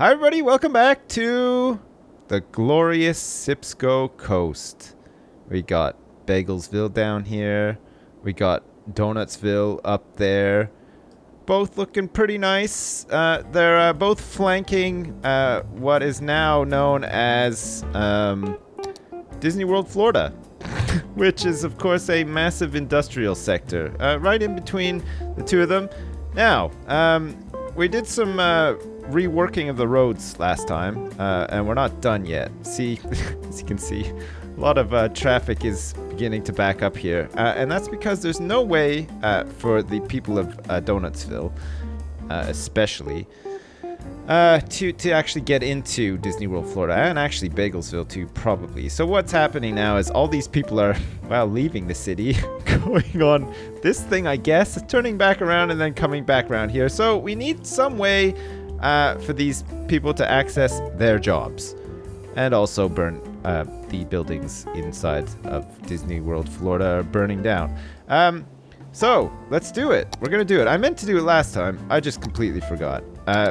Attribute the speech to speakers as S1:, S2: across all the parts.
S1: Hi everybody, welcome back to the glorious Sipsco Coast. We got Bagelsville down here. We got Donutsville up there. Both looking pretty nice. They're both flanking what is now known as Disney World, Florida. Which is, of course, a massive industrial sector. Right in between the two of them. Now, we did some reworking of the roads last time, and we're not done yet. See, as you can see, a lot of traffic is beginning to back up here, and that's because there's no way for the people of Donutsville, especially, to actually get into Disney World, Florida, and actually Bagelsville too, probably. So what's happening now is all these people are, well, leaving the city, going on this thing, I guess, turning back around and then coming back around here. So we need some way for these people to access their jobs and also burn the buildings inside of Disney World, Florida are burning down. So let's do it. We're going to do it. I meant to do it last time. I just completely forgot.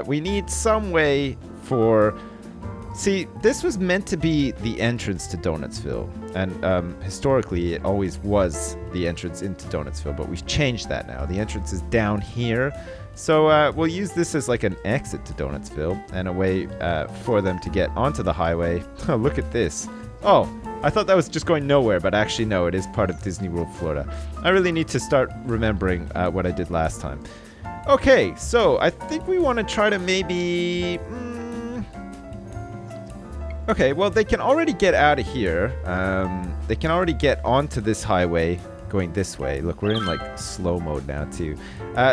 S1: We need some way for... See, this was meant to be the entrance to Donutsville. And historically, it always was the entrance into Donutsville. But we've changed that now. The entrance is down here. So we'll use this as like an exit to Donutsville. And a way for them to get onto the highway. Oh, look at this. Oh, I thought that was just going nowhere. But actually, no, it is part of Disney World, Florida. I really need to start remembering what I did last time. Okay, so I think we want to try to maybe... Okay, well, they can already get out of here. They can already get onto this highway going this way. Look, we're in, like, slow mode now, too.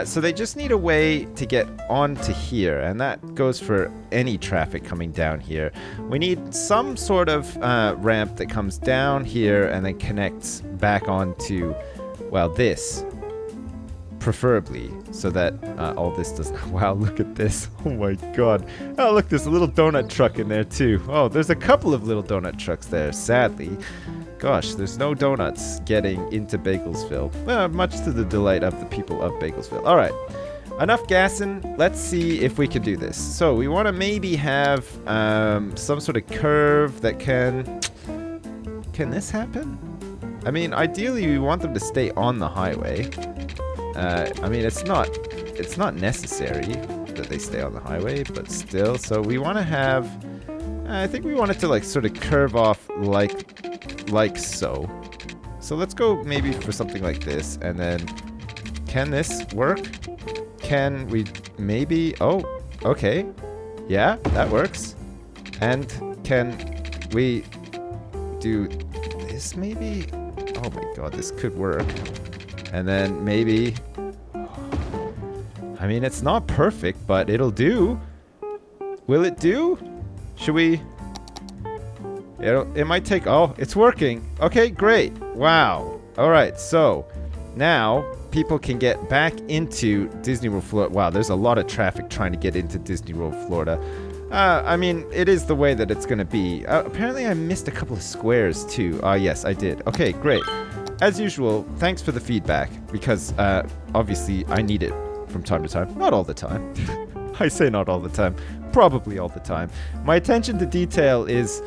S1: So they just need a way to get onto here, and that goes for any traffic coming down here. We need some sort of ramp that comes down here and then connects back onto, well, this. Preferably, so that all this doesn't... Wow, look at this. Oh my god. Oh, look, there's a little donut truck in there, too. Oh, there's a couple of little donut trucks there, sadly. Gosh, there's no donuts getting into Bagelsville. Much to the delight of the people of Bagelsville. All right, enough gassing. Let's see if we can do this. So we want to maybe have some sort of curve that can... Can this happen? I mean, ideally, we want them to stay on the highway. I mean, it's not necessary that they stay on the highway, but still. So we want to have, I think we want it to like sort of curve off like so. So let's go maybe for something like this, and then can this work? Can we maybe, oh, okay. Yeah, that works. And can we do this maybe? Oh my god, this could work. And then maybe... I mean, it's not perfect, but it'll do. Will it do? Should we... It might take... Oh, it's working. Okay, great. Wow. Alright, so now people can get back into Disney World, Florida. Wow, there's a lot of traffic trying to get into Disney World, Florida. I mean, it is the way that it's going to be. Apparently, I missed a couple of squares, too. Yes, I did. Okay, great. As usual, thanks for the feedback, because obviously I need it from time to time. Not all the time. I say not all the time. Probably all the time. My attention to detail is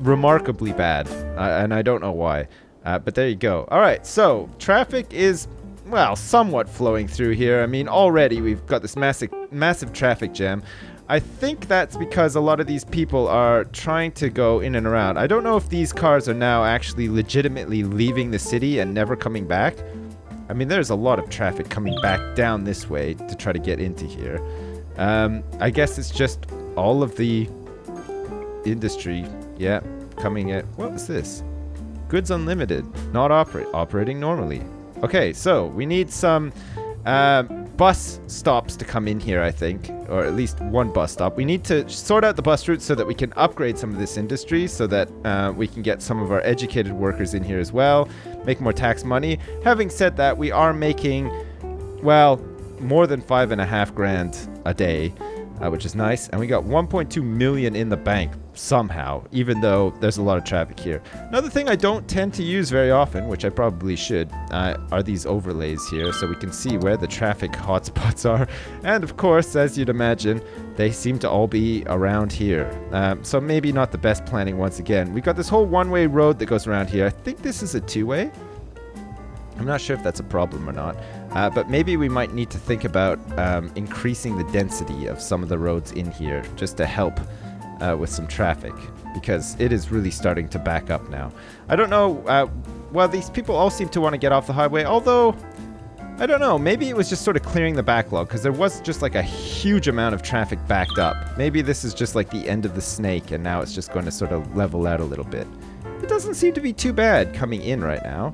S1: remarkably bad, and I don't know why. But there you go. All right, so traffic is, well, somewhat flowing through here. I mean, already we've got this massive traffic jam. I think that's because a lot of these people are trying to go in and around. I don't know if these cars are now actually legitimately leaving the city and never coming back. I mean, there's a lot of traffic coming back down this way to try to get into here. I guess it's just all of the industry, yeah, coming in. What was this? Goods unlimited, not operating normally. Okay, so we need some... bus stops to come in here, I think, or at least one bus stop. We need to sort out the bus routes so that we can upgrade some of this industry, so that we can get some of our educated workers in here as well, make more tax money. Having said that, we are making, well, more than $5.5 grand a day, which is nice, and we got 1.2 million in the bank. somehow, even though there's a lot of traffic here. Another thing I don't tend to use very often, which I probably should, are these overlays here, so we can see where the traffic hotspots are. And of course, as you'd imagine, they seem to all be around here. So maybe not the best planning once again. We've got this whole one-way road that goes around here. I think this is a two-way. I'm not sure if that's a problem or not, but maybe we might need to think about increasing the density of some of the roads in here just to help with some traffic, because it is really starting to back up now. I don't know, well, these people all seem to want to get off the highway, although, I don't know, maybe it was just sort of clearing the backlog, because there was just like a huge amount of traffic backed up. Maybe this is just like the end of the snake, and now it's just going to sort of level out a little bit. It doesn't seem to be too bad coming in right now.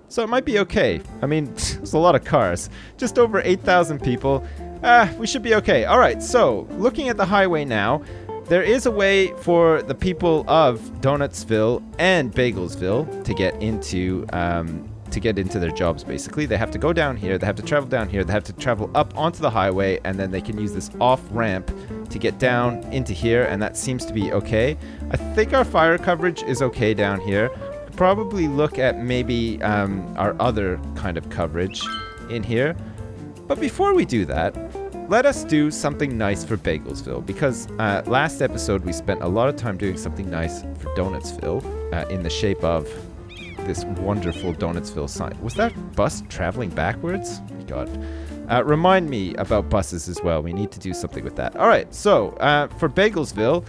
S1: So it might be okay. I mean, there's a lot of cars. Just over 8,000 people. We should be okay. All right, so looking at the highway now, there is a way for the people of Donutsville and Bagelsville to get into their jobs, basically. They have to go down here, they have to travel down here, they have to travel up onto the highway, and then they can use this off-ramp to get down into here, and that seems to be okay. I think our fire coverage is okay down here. Probably look at maybe our other kind of coverage in here. But before we do that, let us do something nice for Bagelsville, because last episode we spent a lot of time doing something nice for Donutsville in the shape of this wonderful Donutsville sign. Was that bus traveling backwards? Oh my God. Remind me about buses as well. We need to do something with that. All right, so for Bagelsville,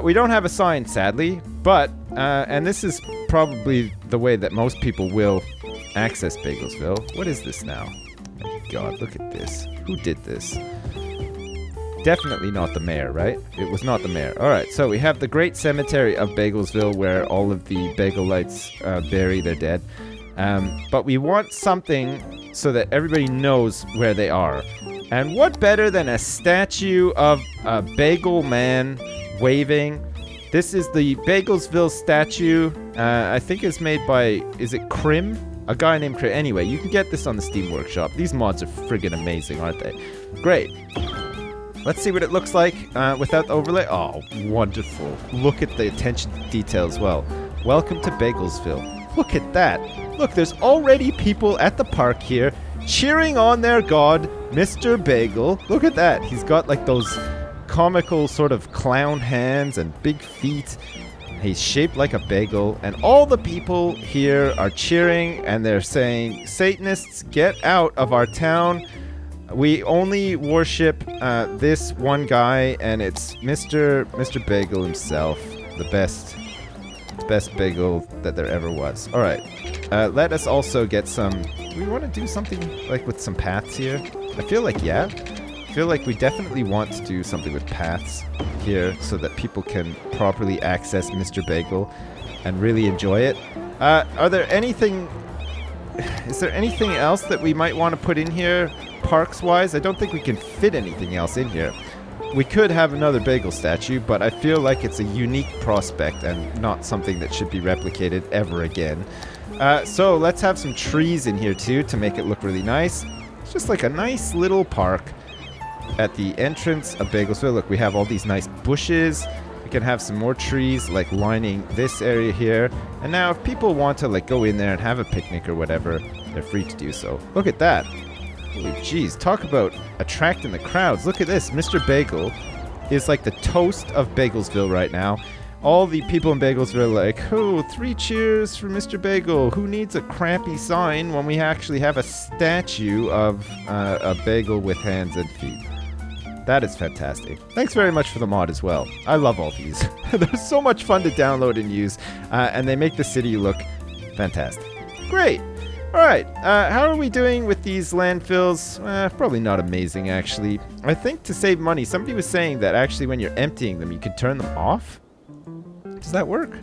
S1: we don't have a sign, sadly, but, and this is probably the way that most people will access Bagelsville. What is this now? Oh my God, look at this. Who did this? Definitely not the mayor, right? It was not the mayor. All right, so we have the great cemetery of Bagelsville where all of the Bagelites bury their dead. But we want something so that everybody knows where they are. And what better than a statue of a bagel man waving? This is the Bagelsville statue. I think it's made by, is it Krim? A guy named Krim. Anyway, you can get this on the Steam Workshop. These mods are friggin' amazing, aren't they? Great. Let's see what it looks like without the overlay. Oh, wonderful. Look at the attention to detail as well. Welcome to Bagelsville. Look at that. Look, there's already people at the park here cheering on their god, Mr. Bagel. Look at that. He's got like those comical sort of clown hands and big feet. He's shaped like a bagel, and all the people here are cheering, and they're saying, Satanists, get out of our town. We only worship this one guy, and it's Mr. Bagel himself, the best bagel that there ever was. All right, let us also get some. Do we want to do something like with some paths here? I feel like yeah. I feel like we definitely want to do something with paths here so that people can properly access Mr. Bagel and really enjoy it. Is there anything else that we might want to put in here parks-wise? I don't think we can fit anything else in here. We could have another bagel statue, but I feel like it's a unique prospect and not something that should be replicated ever again. So let's have some trees in here too to make it look really nice. It's just like a nice little park at the entrance of Bagelsville. Look, we have all these nice bushes. We can have some more trees like lining this area here. And now if people want to like go in there and have a picnic or whatever, they're free to do so. Look at that. Holy jeez, talk about attracting the crowds. Look at this. Mr. Bagel is like the toast of Bagelsville right now. All the people in Bagelsville are like, oh, 3 cheers for Mr. Bagel. Who needs a crappy sign when we actually have a statue of a bagel with hands and feet? That is fantastic. Thanks very much for the mod as well. I love all these. They're so much fun to download and use, and they make the city look fantastic. Great. All right. How are we doing with these landfills? Probably not amazing, actually. I think to save money, somebody was saying that actually when you're emptying them, you can turn them off. Does that work?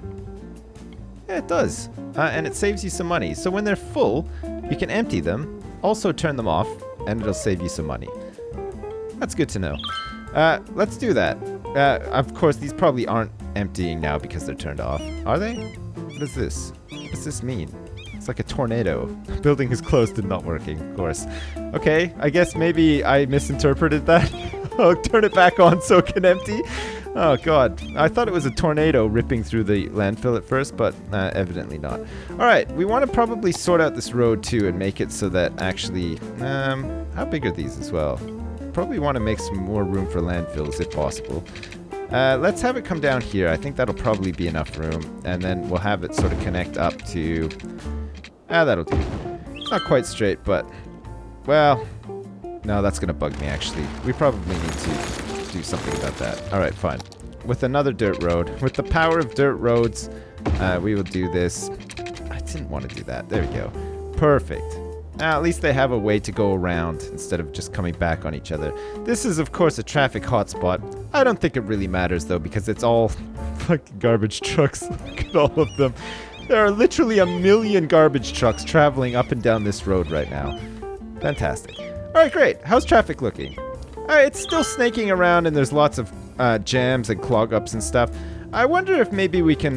S1: Yeah, it does. And it saves you some money. So when they're full, you can empty them, also turn them off, and it'll save you some money. That's good to know. Let's do that. Of course, these probably aren't emptying now because they're turned off. Are they? What is this? What does this mean? It's like a tornado. Building is closed and not working, of course. Okay, I guess maybe I misinterpreted that. I'll turn it back on so it can empty. Oh god, I thought it was a tornado ripping through the landfill at first, but evidently not. Alright, we want to probably sort out this road too and make it so that actually, how big are these as well? Probably want to make some more room for landfills if possible. Let's have it come down here. I think that'll probably be enough room, and then we'll have it sort of connect up to... that'll do. It's not quite straight, but... Well... No, that's going to bug me, actually. We probably need to do something about that. Alright, fine. With another dirt road. With the power of dirt roads, we will do this. I didn't want to do that. There we go. Perfect. Now, at least they have a way to go around instead of just coming back on each other. This is, of course, a traffic hotspot. I don't think it really matters, though, because it's all fucking garbage trucks. Look at all of them. There are literally a million garbage trucks traveling up and down this road right now. Fantastic. Alright, great. How's traffic looking? It's still snaking around and there's lots of jams and clog-ups and stuff. I wonder if maybe we can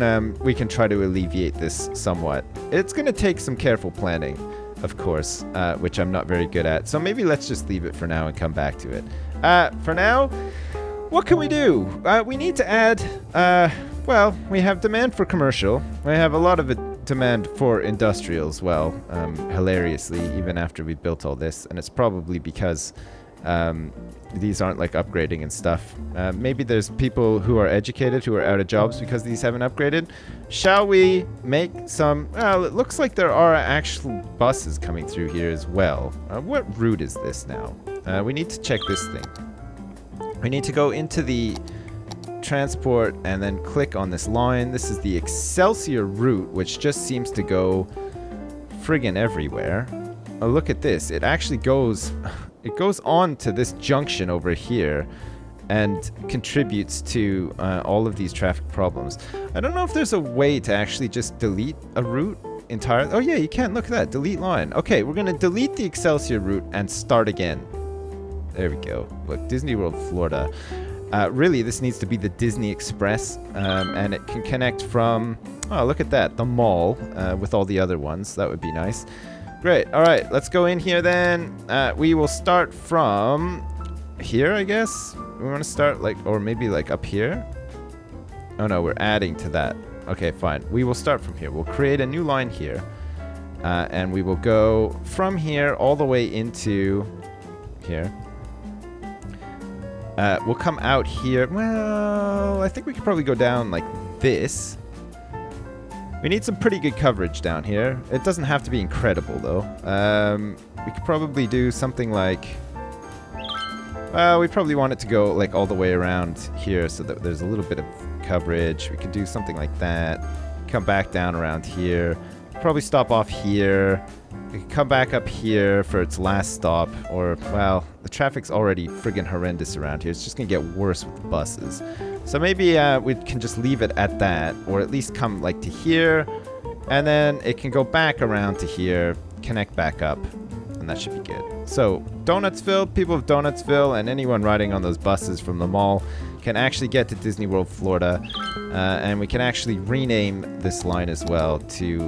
S1: try to alleviate this somewhat. It's going to take some careful planning, of course, which I'm not very good at. So maybe let's just leave it for now and come back to it. For now, what can we do? We need to add, well, we have demand for commercial. We have a lot of demand for industrial as well, hilariously, even after we built all this. And it's probably because these aren't like upgrading and stuff. Maybe there's people who are educated who are out of jobs because these haven't upgraded. Shall we make some... Well, it looks like there are actual buses coming through here as well. What route is this now? We need to check this thing. We need to go into the transport and then click on this line. This is the Excelsior route, which just seems to go friggin' everywhere. Oh, look at this. It actually goes... It goes on to this junction over here and contributes to all of these traffic problems. I don't know if there's a way to actually just delete a route entirely. Oh yeah, you can. Look at that. Delete line. Okay, we're going to delete the Excelsior route and start again. There we go. Look, Disney World, Florida. Really, this needs to be the Disney Express, and it can connect from... Oh, look at that. The mall with all the other ones. That would be nice. Great. All right, let's go in here then. We will start from here, I guess. We want to start like, or maybe like up here. Oh no, we're adding to that. Okay, fine. We will start from here. We'll create a new line here. And we will go from here all the way into here. We'll come out here. Well, I think we could probably go down like this. We need some pretty good coverage down here. It doesn't have to be incredible, though. We could probably do something like... Well, we probably want it to go like all the way around here so that there's a little bit of coverage. We could do something like that. Come back down around here. Probably stop off here. We could come back up here for its last stop. Or, well, the traffic's already friggin' horrendous around here. It's just gonna get worse with the buses. So maybe we can just leave it at that, or at least come like to here, and then it can go back around to here, connect back up, and that should be good. So Donutsville, people of Donutsville, and anyone riding on those buses from the mall can actually get to Disney World, Florida, and we can actually rename this line as well to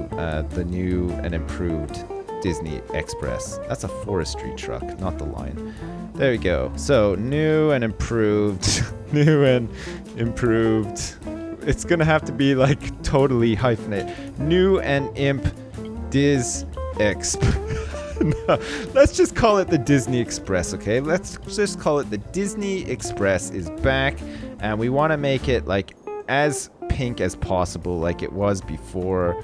S1: the new and improved Disney Express. That's a forestry truck, not the line. There we go. So new and improved. New and improved. It's gonna have to be like totally hyphenate. New and imp Diz Exp. No, let's just call it the Disney Express, okay? Let's just call it the Disney Express is back, and we want to make it like as pink as possible, like it was before.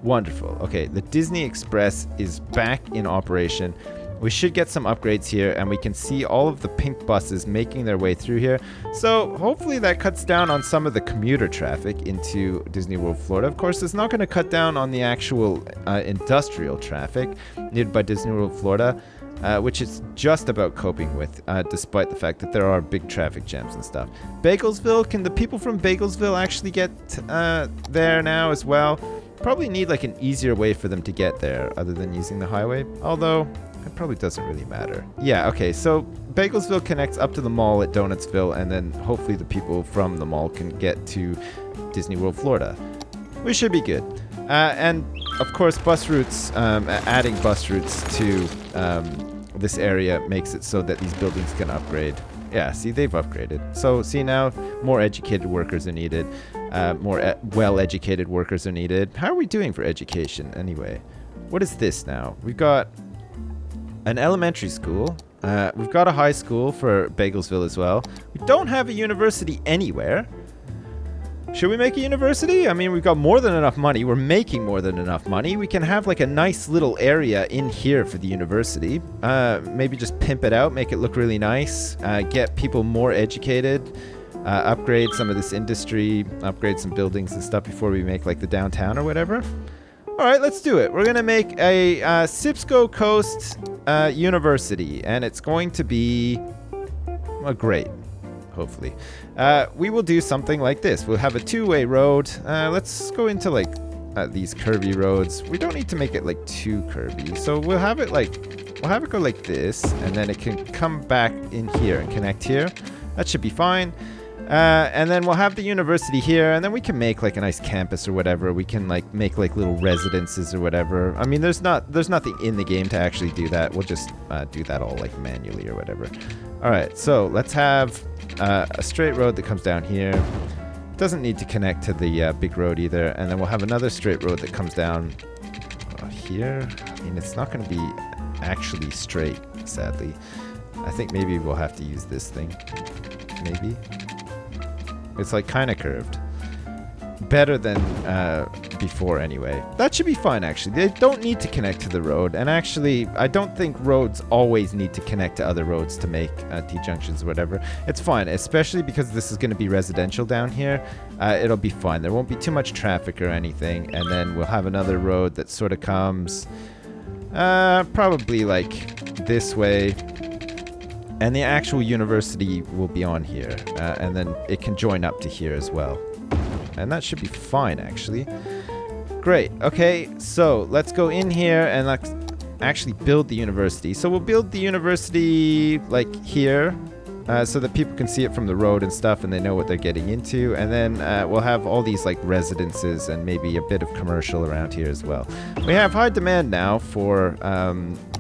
S1: Wonderful. Okay, the Disney Express is back in operation. We should get some upgrades here, and we can see all of the pink buses making their way through here. So hopefully that cuts down on some of the commuter traffic into Disney World, Florida. Of course, it's not going to cut down on the actual industrial traffic needed by Disney World, Florida, which it's just about coping with, despite the fact that there are big traffic jams and stuff. Bagelsville, can the people from Bagelsville actually get there now as well? Probably need like an easier way for them to get there other than using the highway, although it probably doesn't really matter. Yeah, okay, so Bagelsville connects up to the mall at Donutsville, and then hopefully the people from the mall can get to Disney World, Florida. We should be good. And of course, bus routes, adding bus routes to this area makes it so that these buildings can upgrade. Yeah, see, they've upgraded. So, see now, more educated workers are needed. More well-educated workers are needed. How are we doing for education, anyway? What is this now? We've got an elementary school. We've got a high school for Bagelsville as well. We don't have a university anywhere. Should we make a university? I mean, we've got more than enough money. We're making more than enough money. We can have like a nice little area in here for the university. Maybe just pimp it out, make it look really nice. Get people more educated. Upgrade some of this industry. Upgrade some buildings and stuff before we make like the downtown or whatever. All right, let's do it. We're going to make a Sipsco Coast University. And it's going to be, well, great. Hopefully. We will do something like this. We'll have a two-way road. Let's go into like these curvy roads. We don't need to make it like too curvy. So we'll have it go like this, and then it can come back in here and connect here. That should be fine. And then we'll have the university here, and then we can make like a nice campus or whatever. We can like make like little residences or whatever. I mean, there's nothing in the game to actually do that. We'll just do that all like manually or whatever. All right, so let's have a straight road that comes down here. Doesn't need to connect to the big road either. And then we'll have another straight road that comes down here. I mean, it's not going to be actually straight, sadly. I think maybe we'll have to use this thing. Maybe. It's like kind of curved. Better than before anyway. That should be fine actually. They don't need to connect to the road. And actually, I don't think roads always need to connect to other roads to make T-junctions or whatever. It's fine, especially because this is going to be residential down here. It'll be fine. There won't be too much traffic or anything. And then we'll have another road that sort of comes probably like this way. And the actual university will be on here. And then it can join up to here as well. And that should be fine, actually. Great. Okay, so let's go in here and let's actually build the university. So we'll build the university like here so that people can see it from the road and stuff and they know what they're getting into. And then we'll have all these like residences and maybe a bit of commercial around here as well. We have high demand now for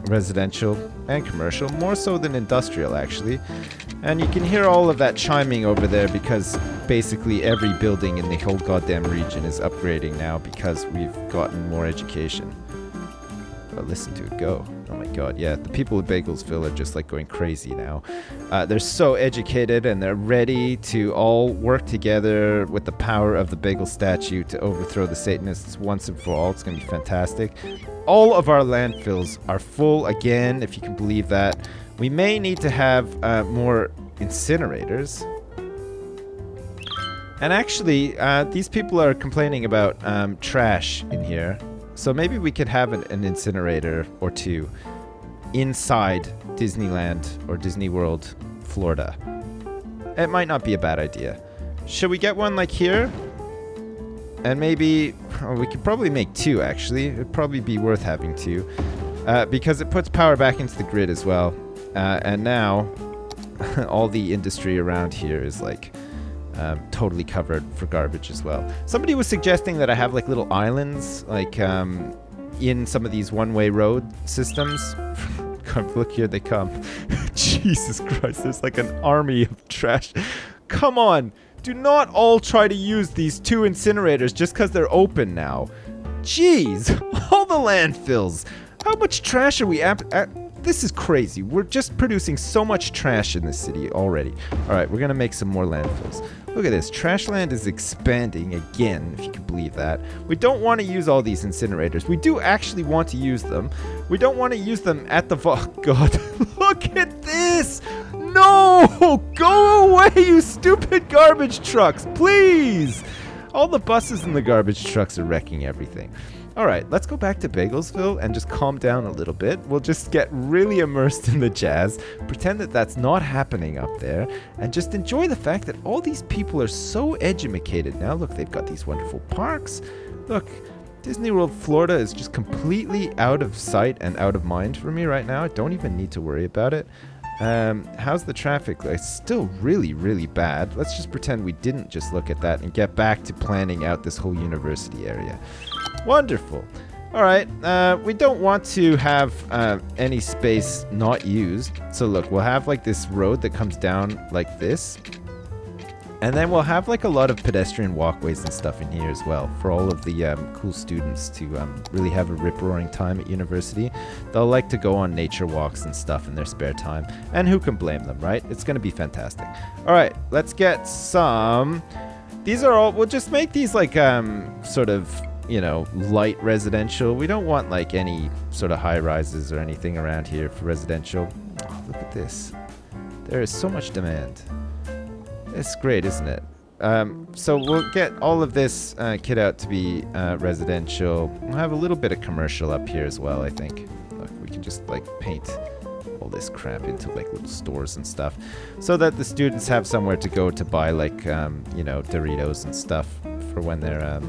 S1: residential and commercial, more so than industrial actually. And you can hear all of that chiming over there because basically every building in the whole goddamn region is upgrading now because we've gotten more education. But listen to it go. Oh my god, yeah, the people of Bagelsville are just like going crazy now. They're so educated and they're ready to all work together with the power of the Bagel statue to overthrow the Satanists once and for all. It's going to be fantastic. All of our landfills are full again, if you can believe that. We may need to have more incinerators. And actually, these people are complaining about trash in here. So maybe we could have an incinerator or two inside Disneyland or Disney World, Florida. It might not be a bad idea. Should we get one like here? And maybe, we could probably make two actually. It'd probably be worth having two. Because it puts power back into the grid as well. And now, all the industry around here is like totally covered for garbage as well. Somebody was suggesting that I have like little islands, like in some of these one-way road systems. Look, here they come. Jesus Christ, there's like an army of trash. Come on, do not all try to use these two incinerators just because they're open now. Jeez, all the landfills. How much trash are we this is crazy. We're just producing so much trash in this city already. All right, we're going to make some more landfills. Look at this. Trashland is expanding again, if you can believe that. We don't want to use all these incinerators. We do actually want to use them. We don't want to use them at the God, look at this. No! Go away, you stupid garbage trucks, please! All the buses and the garbage trucks are wrecking everything. All right, let's go back to Bagelsville and just calm down a little bit. We'll just get really immersed in the jazz, pretend that that's not happening up there, and just enjoy the fact that all these people are so edumacated now. Look, they've got these wonderful parks. Look, Disney World Florida is just completely out of sight and out of mind for me right now. I don't even need to worry about it. How's the traffic? It's still really, really bad. Let's just pretend we didn't just look at that and get back to planning out this whole university area. Wonderful. Alright, we don't want to have any space not used. So look, we'll have like this road that comes down like this. And then we'll have like a lot of pedestrian walkways and stuff in here as well for all of the cool students to really have a rip-roaring time at university. They'll like to go on nature walks and stuff in their spare time. And who can blame them, right? It's going to be fantastic. All right, let's get some... These are all... We'll just make these like sort of, you know, light residential. We don't want like any sort of high-rises or anything around here for residential. Oh, look at this. There is so much demand. It's great, isn't it? So we'll get all of this kit out to be residential. We'll have a little bit of commercial up here as well, I think. Look, we can just like paint all this crap into like little stores and stuff so that the students have somewhere to go to buy like, you know, Doritos and stuff for when they're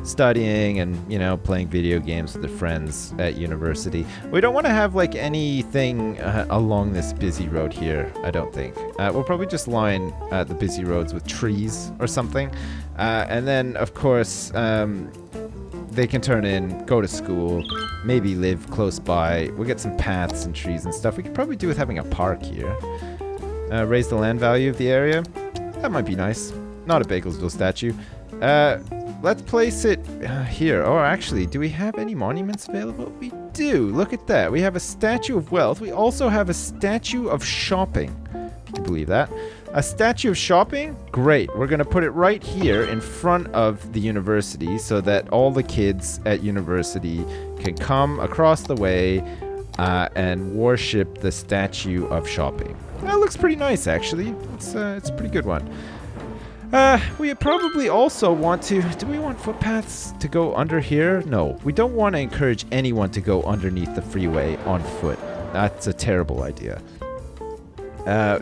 S1: studying and, you know, playing video games with their friends at university. We don't want to have like anything along this busy road here, I don't think. We'll probably just line the busy roads with trees or something. And then, of course, they can turn in, go to school, maybe live close by. We'll get some paths and trees and stuff. We could probably do with having a park here. Raise the land value of the area. That might be nice. Not a Bagelsville statue. Let's place it here. Or actually, do we have any monuments available? We do. Look at that. We have a statue of wealth. We also have a statue of shopping. If you can believe that. A statue of shopping? Great. We're going to put it right here in front of the university so that all the kids at university can come across the way and worship the statue of shopping. That looks pretty nice, actually. It's a pretty good one. We probably also want to... Do we want footpaths to go under here? No. We don't want to encourage anyone to go underneath the freeway on foot. That's a terrible idea.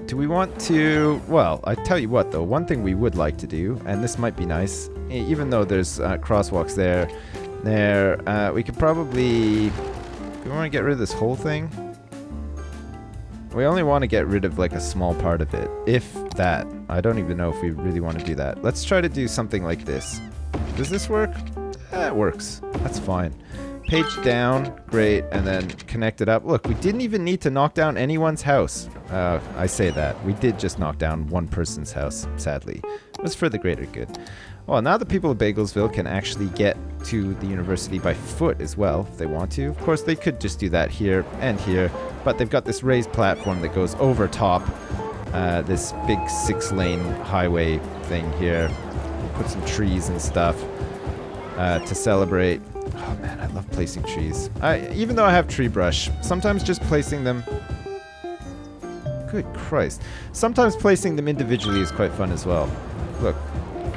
S1: Do we want to... Well, I tell you what, though. One thing we would like to do, and this might be nice, even though there's crosswalks there, we could probably... Do we want to get rid of this whole thing? We only want to get rid of like a small part of it, if that. I don't even know if we really want to do that. Let's try to do something like this. Does this work? It works. That's fine. Page down, great, and then connect it up. Look, we didn't even need to knock down anyone's house. I say that. We did just knock down one person's house, sadly. It was for the greater good. Well, now the people of Bagelsville can actually get to the university by foot as well, if they want to. Of course, they could just do that here and here, but they've got this raised platform that goes over top this big 6-lane highway thing here. Put some trees and stuff to celebrate. Oh man, I love placing trees. Even though I have tree brush, sometimes just placing them... Good Christ. Sometimes placing them individually is quite fun as well. Look.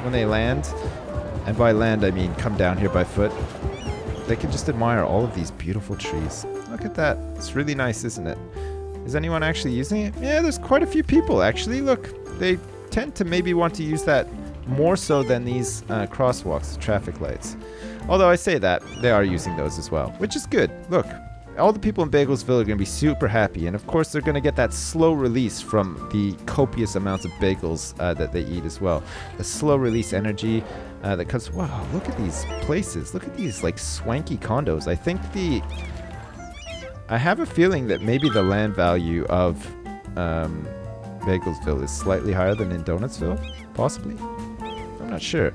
S1: When they land, and by land I mean come down here by foot, they can just admire all of these beautiful trees. Look at that. It's really nice, isn't it? Is anyone actually using it? Yeah, there's quite a few people actually. Look, they tend to maybe want to use that more so than these crosswalks, traffic lights. Although I say that, they are using those as well, which is good. Look. All the people in Bagelsville are going to be super happy, and of course they're going to get that slow release from the copious amounts of bagels that they eat as well. The slow release energy that comes... Wow, look at these places. Look at these like swanky condos. I have a feeling that maybe the land value of Bagelsville is slightly higher than in Donutsville, possibly. I'm not sure.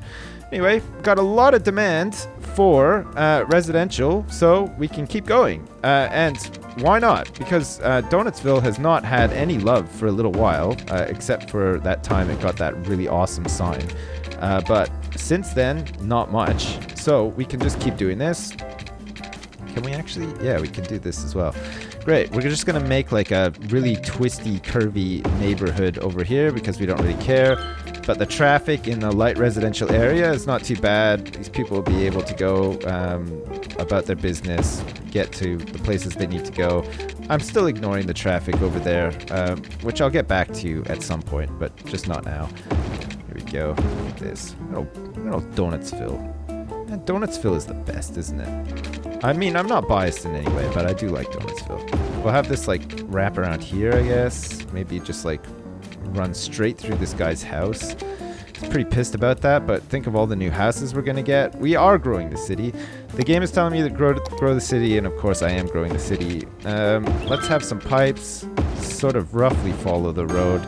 S1: Anyway, got a lot of demand for residential, so we can keep going. And why not? Because Donutsville has not had any love for a little while, except for that time it got that really awesome sign. But since then, not much. So we can just keep doing this. Can we actually? Yeah, we can do this as well. Great. We're just going to make like a really twisty, curvy neighborhood over here because we don't really care. But the traffic in the light residential area is not too bad. These people will be able to go about their business, get to the places they need to go. I'm still ignoring the traffic over there, which I'll get back to at some point, but just not now. Here we go. Look at this. Donutsville. Man, Donutsville is the best, isn't it? I mean, I'm not biased in any way, but I do like Donutsville. We'll have this like wrap around here, I guess. Maybe just like run straight through this guy's house. pretty pissed about that, but think of all the new houses we're gonna get. We are growing the city. The game is telling me to grow the city, and of course I am growing the city. Let's have some pipes, sort of roughly follow the road.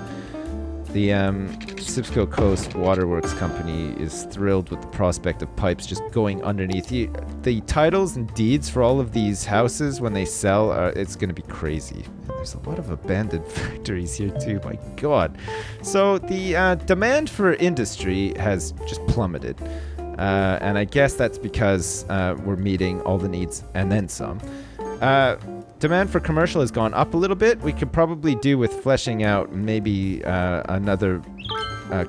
S1: The Sipsco Coast Waterworks Company is thrilled with the prospect of pipes just going underneath. The titles and deeds for all of these houses when they sell, it's going to be crazy. And there's a lot of abandoned factories here too, my god. So the demand for industry has just plummeted. And I guess that's because we're meeting all the needs and then some. Demand for commercial has gone up a little bit. We could probably do with fleshing out maybe another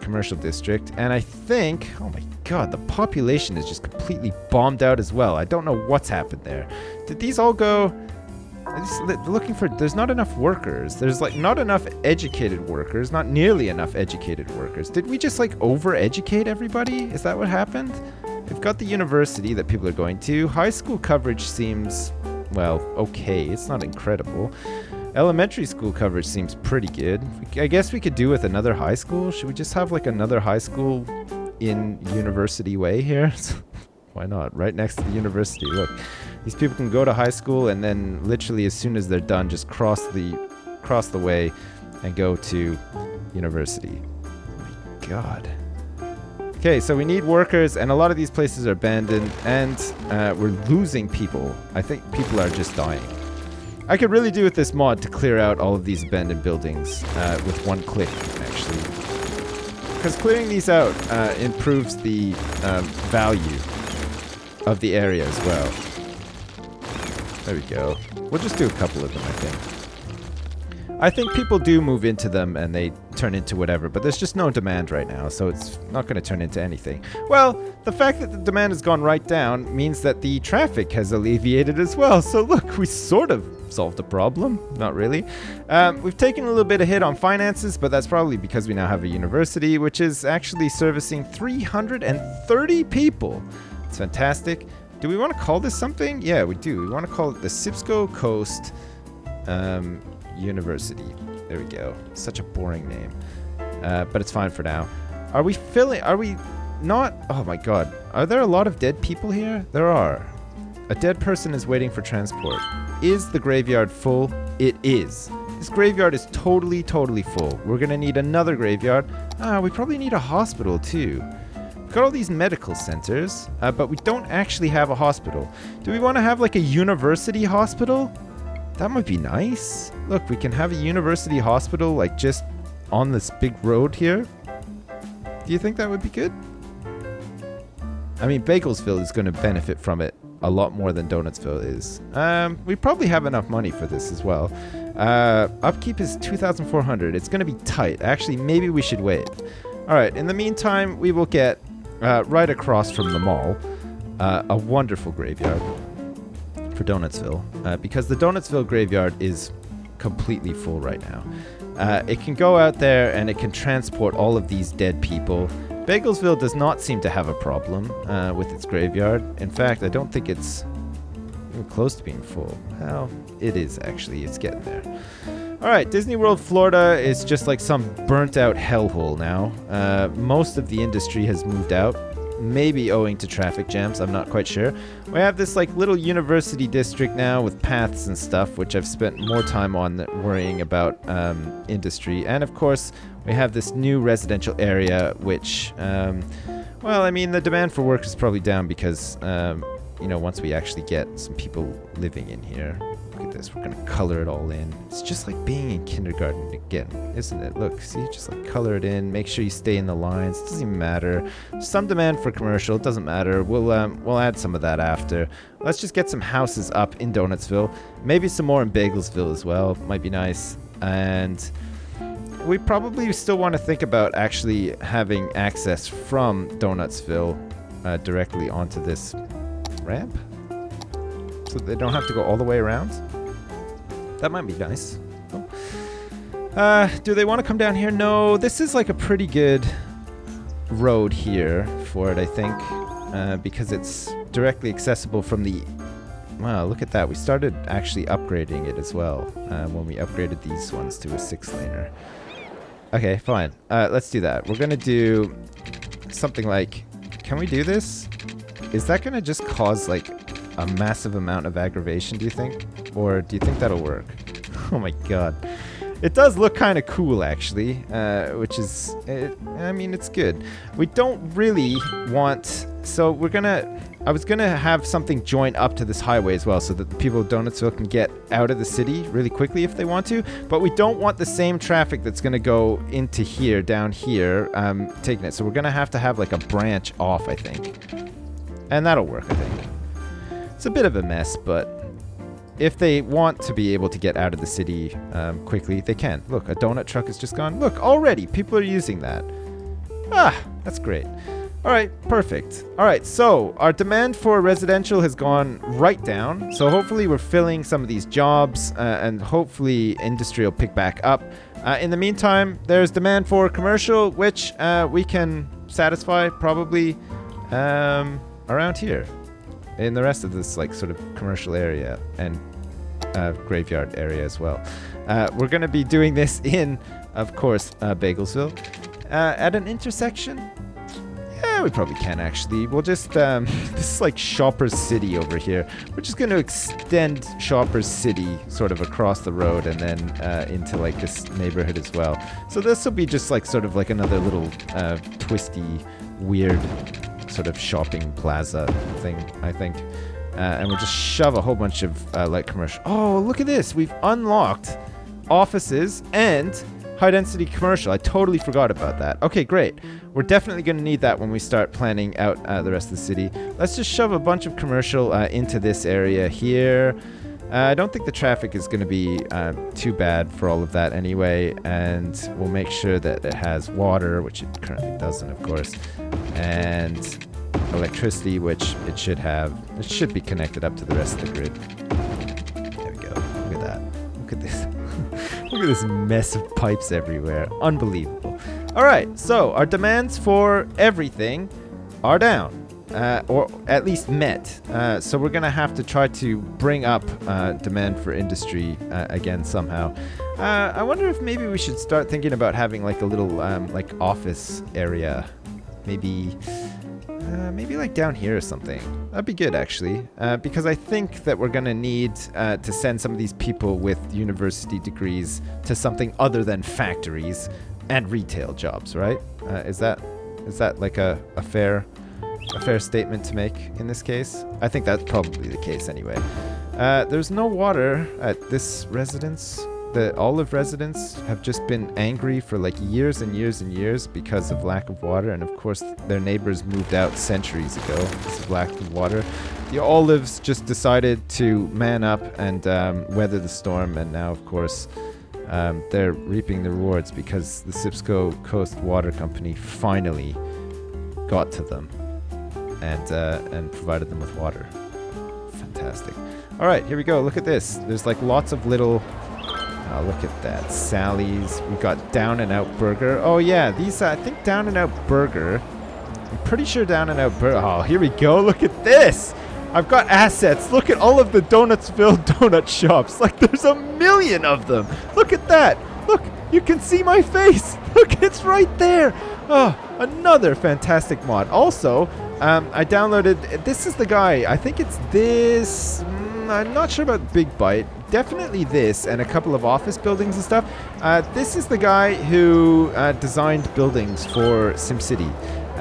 S1: commercial district. And I think, oh my god, the population is just completely bombed out as well. I don't know what's happened there. Did these all go... looking for... There's not enough workers. There's like not enough educated workers. Not nearly enough educated workers. Did we just like over-educate everybody? Is that what happened? We've got the university that people are going to. High school coverage seems... well, okay, it's not incredible. Elementary school coverage seems pretty good. I guess we could do with another high school. Should we just have like another high school in University Way here? Why not? Right next to the university. Look, these people can go to high school and then literally as soon as they're done, just cross the way and go to university. Oh my god. Okay, so we need workers, and a lot of these places are abandoned, and we're losing people. I think people are just dying. I could really do with this mod to clear out all of these abandoned buildings with one click, actually. Because clearing these out improves the value of the area as well. There we go. We'll just do a couple of them, I think. I think people do move into them and they turn into whatever, but there's just no demand right now, so it's not going to turn into anything. Well, the fact that the demand has gone right down means that the traffic has alleviated as well. So look, we sort of solved a problem. Not really. We've taken a little bit of hit on finances, but that's probably because we now have a university, which is actually servicing 330 people. It's fantastic. Do we want to call this something? Yeah, we do. We want to call it the Sipsco Coast University. There we go. Such a boring name. But it's fine for now. Are we not? Oh my god. Are there a lot of dead people here? There are. A dead person is waiting for transport. Is the graveyard full? It is. This graveyard is totally full. We're gonna need another graveyard. We probably need a hospital too. We've got all these medical centers, but we don't actually have a hospital. Do we want to have like a university hospital? That might be nice. Look, we can have a university hospital like just on this big road here. Do you think that would be good? I mean, Bagelsville is going to benefit from it a lot more than Donutsville is. We probably have enough money for this as well. Upkeep is 2,400. It's going to be tight. Actually, maybe we should wait. All right. In the meantime, we will get right across from the mall a wonderful graveyard for Donutsville, because the Donutsville graveyard is completely full right now. It can go out there and it can transport all of these dead people. Bagelsville does not seem to have a problem with its graveyard. In fact, I don't think it's even close to being full. Well, it is actually. It's getting there. All right, Disney World Florida is just like some burnt out hellhole now. Most of the industry has moved out. Maybe owing to traffic jams, I'm not quite sure. We have this like little university district now with paths and stuff, which I've spent more time on than worrying about industry. And of course, we have this new residential area, which, well, I mean, the demand for work is probably down because, you know, once we actually get some people living in here. Look at this, we're gonna color it all in. It's just like being in kindergarten again, isn't it? Look, see, just like color it in, make sure you stay in the lines. It doesn't even matter. Some demand for commercial, it doesn't matter. We'll add some of that after. Let's just get some houses up in Donutsville. Maybe some more in Bagelsville as well, might be nice. And we probably still want to think about actually having access from Donutsville directly onto this ramp, so they don't have to go all the way around. That might be nice. Oh. Do they want to come down here? No, this is like a pretty good road here for it, I think, because it's directly accessible from the... Wow, look at that. We started actually upgrading it as well when we upgraded these ones to a 6-laner. Okay, fine. Let's do that. We're gonna do something like... Can we do this? Is that gonna just cause, like, a massive amount of aggravation, do you think? Or do you think that'll work? Oh my god. It does look kind of cool, actually, which is... I mean, it's good. We don't really want... So we're gonna... I was gonna have something join up to this highway as well, so that the people of Donutsville can get out of the city really quickly if they want to. But we don't want the same traffic that's gonna go into here, down here, taking it. So we're gonna have to have like a branch off, I think. And that'll work, I think. It's a bit of a mess, but if they want to be able to get out of the city quickly, they can. Look, a donut truck has just gone. Look, already people are using that. Ah, that's great. All right, perfect. All right, so our demand for residential has gone right down. So hopefully we're filling some of these jobs and hopefully industry will pick back up. In the meantime, there's demand for commercial, which we can satisfy probably around here in the rest of this like sort of commercial area and graveyard area as well. We're going to be doing this in, of course, Bagelsville at an intersection. Yeah, we probably can actually. We'll just, this is like Shoppers City over here. We're just going to extend Shoppers City sort of across the road and then into like this neighborhood as well. So this will be just like sort of like another little twisty, weird sort of shopping plaza thing, I think. And we'll just shove a whole bunch of light commercial. Oh, look at this. We've unlocked offices and high-density commercial. I totally forgot about that. Okay, great. We're definitely going to need that when we start planning out the rest of the city. Let's just shove a bunch of commercial into this area here. I don't think the traffic is going to be too bad for all of that anyway, and we'll make sure that it has water, which it currently doesn't, of course, and electricity, which it should have. It should be connected up to the rest of the grid. There we go. Look at that. Look at this. Look at this mess of pipes everywhere. Unbelievable. All right, so our demands for everything are down, or at least met. So we're going to have to try to bring up demand for industry again somehow. I wonder if maybe we should start thinking about having like a little like office area. Maybe like down here or something. That'd be good, actually, because I think that we're going to need to send some of these people with university degrees to something other than factories and retail jobs, right? Is that like a fair statement to make in this case? I think that's probably the case anyway. There's no water at this residence. The Olive residents have just been angry for like years and years and years because of lack of water, and of course their neighbors moved out centuries ago because of lack of water. The Olives just decided to man up and weather the storm, and now of course they're reaping the rewards because the Sipsco Coast Water Company finally got to them and provided them with water. Fantastic. All right, here we go. Look at this. There's like lots of little... Oh, look at that. Sally's. We've got Down and Out Burger. Oh, yeah. These, I think Down and Out Burger. I'm pretty sure Down and Out Burger. Oh, here we go. Look at this. I've got assets. Look at all of the Donutsville donut shops. Like, there's a million of them. Look at that. Look, you can see my face. Look, it's right there. Oh, another fantastic mod. Also, I downloaded... This is the guy. I think it's this... I'm not sure about Big Bite. Definitely this and a couple of office buildings and stuff. This is the guy who designed buildings for SimCity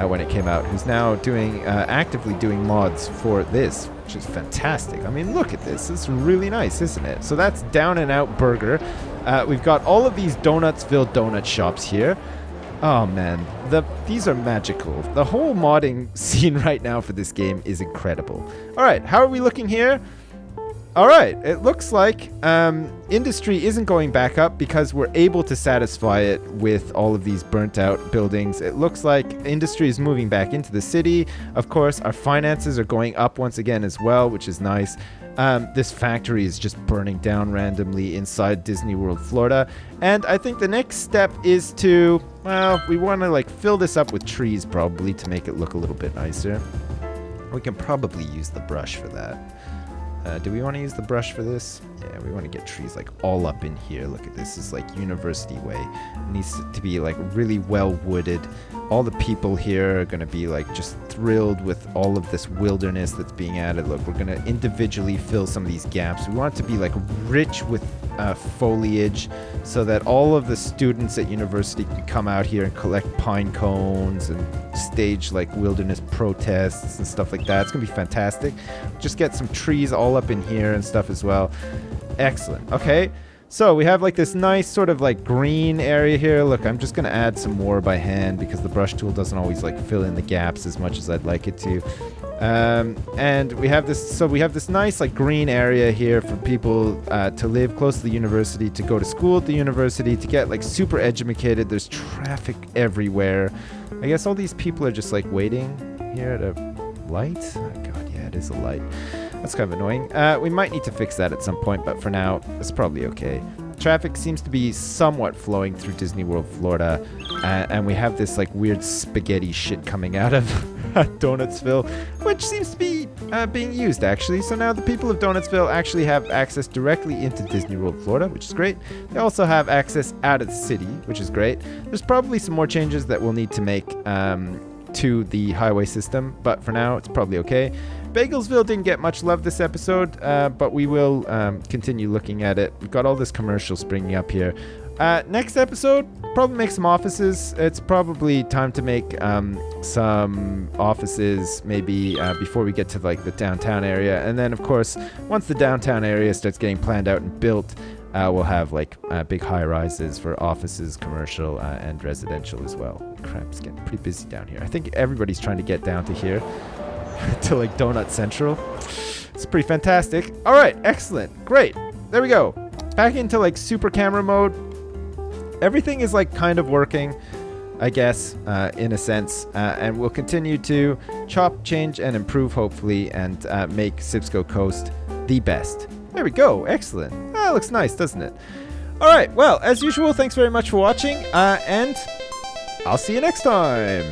S1: when it came out, who's now doing actively doing mods for this, which is fantastic. I mean, look at this. It's really nice, isn't it? So that's Down and Out Burger. We've got all of these Donutsville donut shops here. Oh man, these are magical. The whole modding scene right now for this game is incredible. All right, how are we looking here? All right, it looks like industry isn't going back up because we're able to satisfy it with all of these burnt out buildings. It looks like industry is moving back into the city. Of course, our finances are going up once again as well, which is nice. This factory is just burning down randomly inside Disney World, Florida. And I think the next step is to, well, we want to like fill this up with trees probably to make it look a little bit nicer. We can probably use the brush for that. Do we want to use the brush for this? Yeah, we want to get trees like all up in here. Look at this. This is like university way. It needs to be like really well wooded. All the people here are going to be like just thrilled with all of this wilderness that's being added. Look, we're going to individually fill some of these gaps. We want it to be like rich with foliage so that all of the students at university can come out here and collect pine cones and stage like wilderness protests and stuff like that. It's going to be fantastic. Just get some trees all up in here and stuff as well. Excellent. Okay. So we have like this nice sort of like green area here. Look, I'm just going to add some more by hand because the brush tool doesn't always like fill in the gaps as much as I'd like it to. And we have this, so we have this nice like green area here for people to live close to the university, to go to school at the university, to get like super edumacated. There's traffic everywhere. I guess all these people are just like waiting here at a light. Oh God, yeah, it is a light. That's kind of annoying. We might need to fix that at some point, but for now, it's probably okay. Traffic seems to be somewhat flowing through Disney World, Florida, and we have this like weird spaghetti shit coming out of Donutsville, which seems to be being used actually. So now the people of Donutsville actually have access directly into Disney World, Florida, which is great. They also have access out of the city, which is great. There's probably some more changes that we'll need to make to the highway system, but for now, it's probably okay. Bagelsville didn't get much love this episode, but we will continue looking at it. We've got all this commercial springing up here. Next episode, probably make some offices. It's probably time to make some offices maybe before we get to like the downtown area. And then, of course, once the downtown area starts getting planned out and built, we'll have like big high-rises for offices, commercial, and residential as well. Crap, it's getting pretty busy down here. I think everybody's trying to get down to here. To like Donut Central. It's pretty fantastic. All right, excellent, great. There we go. Back into like super camera mode. Everything is like kind of working, I guess, in a sense, and we'll continue to chop, change, and improve hopefully, and make Sipsco Coast the best. There we go. Excellent. That looks nice, doesn't it? All right. Well, as usual, thanks very much for watching, and I'll see you next time.